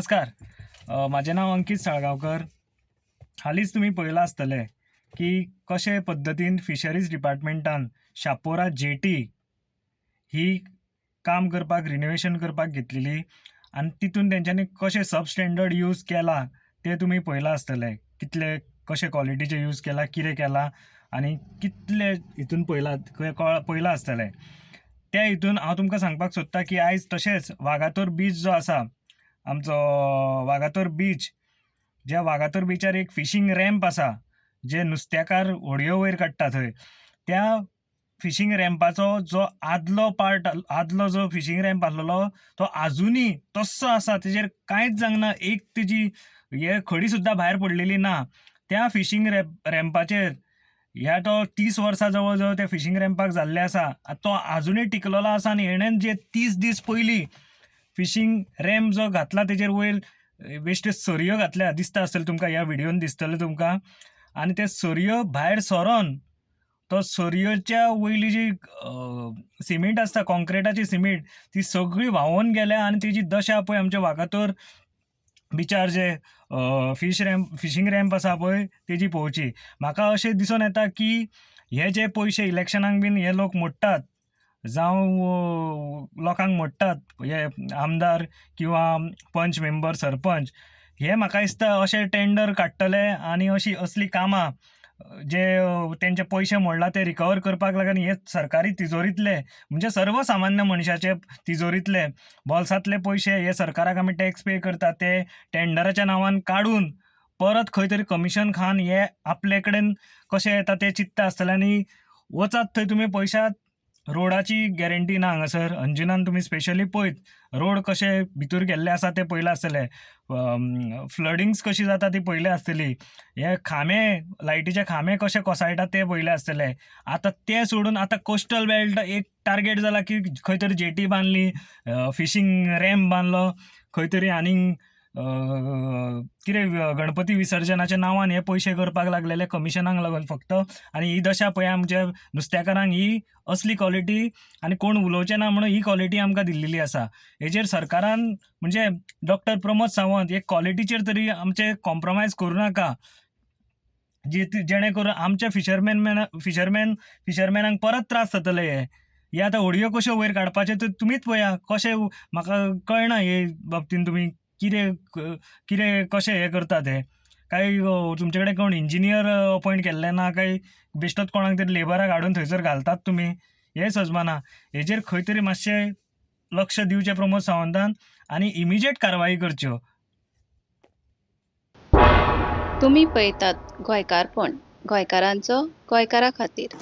नमस्कार. माझे नाव अंकित साळगांवकर. हालींच तुमी पळयलां आसतलें की कशे पद्दतीन फिशरीज डिपार्टमेंटान शापोरा जेटी ही काम करपाक रिनोवेशन करपाक घेतलेली आनी तितून तेंच्यांनी कशें सबस्टँडर्ड यूज केला तें तुमी पळयलां आसतलें. कितले कशे क्वॉलिटीचे यूज केला, कितें केला आनी कितले हितून पळयलां आसतलें. त्या हितून हांव तुमकां सांगपाक सोदतां की आयज तशेंच वागातोर बीच जो आसा, आमचो वागातोर बीच, ज्या वागातोर बीचार एक फिशींग रॅम्प आसा, जे नुस्तेकार होडयो वयर काडटा थंय. त्या फिशींग रॅम्पाचो जो आदलो जो फिशींग रॅम्प आसलेलो तो आजुनी तस्सो आसा, तेजेर कांयच जावंक एक तेजी खडी सुद्दां भायर पडलेली ना. त्या फिशींग रॅम्पाचेर ह्या तो 30 वर्सां जवळ जवळ त्या फिशींग रॅम्पाक जाल्ले आसा. तो आजुनूय टिकलेलो आसा आनी हेणेन जे 30 दीस पयलीं फिशींग रॅम्प जो घातला तेजेर वयर बेश्टे सरयो घातल्या, दिसता आसतलें तुमकां, ह्या व्हिडिओन दिसतलें तुमकां. आनी ते सरयो भायर सरोन तो सरयोच्या वयली जी सिमेंट आसता, कॉन्क्रिटाची सिमेंट, ती सगळी व्हांवून गेल्या आनी तेजी दशा पळय आमच्या वागातोर बिचार जे फिशींग रॅम्प आसा पळय तेजी पळोवची. म्हाका अशें दिसून येता की हे जे पयशे इलेक्शनाक बीन हे लोक मोडटात, जावं लोकांक मोडटात, हे आमदार किंवा पंच मेंबर सरपंच, हे म्हाका दिसता अशे टेंडर काडटले आनी असली कामां जे तेंचे पयशे मोडला ते रिकवर करपाक लागून हे सरकारी तिजोरींतले, म्हणजे सर्वसामान्य मनशाचे तिजोरींतले बोल्सांतले पयशे हे सरकाराक आमी टॅक्स पे करतात ते टेंडराच्या नांवान काडून परत खंय तरी कमिशन खावन हे आपले कडेन कशे येता ते चिंतता आसतले. आनी वचात थंय तुमी पळयशात, रोडाची गॅरंटी ना हांगासर. अंजुनान तुमी स्पेशली पळयत, रोड कशे भितर गेल्ले आसा ते पळयलां आसतलें. फ्लडिंग्स कशी जाता ती पळयली आसतली. हे खांबे, लायटीचे खांबे कशे कोसळटात ते पळयले आसतले. आतां ते सोडून आतां कोस्टल बेल्ट एक टार्गेट जाला की खंय तरी जेटी बांदली, फिशींग रॅम्प बांदलो, खंय तरी आनीक कितें गणपती विसर्जनाच्या नांवान हे पयशे करपाक लागलेले कमिशनाक लागून फक्त. आनी ही दशा पळय आमच्या नुस्तेकारांक, ही असली क्वॉलिटी आनी कोण उलोवचें ना म्हणून ही क्वॉलिटी आमकां दिल्लेली आसा. हेजेर सरकारान म्हणजे डॉक्टर प्रमोद सावंत हे क्वॉलिटीचेर तरी आमचे कॉम्प्रोमायज करूं नाका, जेणे करून आमच्या फिशरमॅनांक परत त्रास जातले. हे आतां होडयो कश्यो वयर काडपाच्यो ते तुमीच पळया कशे. म्हाका कळना हे बाबतींत तुमी कितें कशें हे करतात. हे काय तुमचे कडेन कोण इंजिनियर अपॉयंट केल्ले ना काय बेश्टोच कोणाक तरी लेबराक हाडून थंयसर घालतात तुमी, हे सजमाना. हेजेर खंय तरी मातशें लक्ष दिवचें प्रमोद सावंतान आनी इमिजिएट कारवाई करच्यो. तुम्ही पळयतात गोंयकारपण, गोंयकारांचो गोंयकारा खातीर.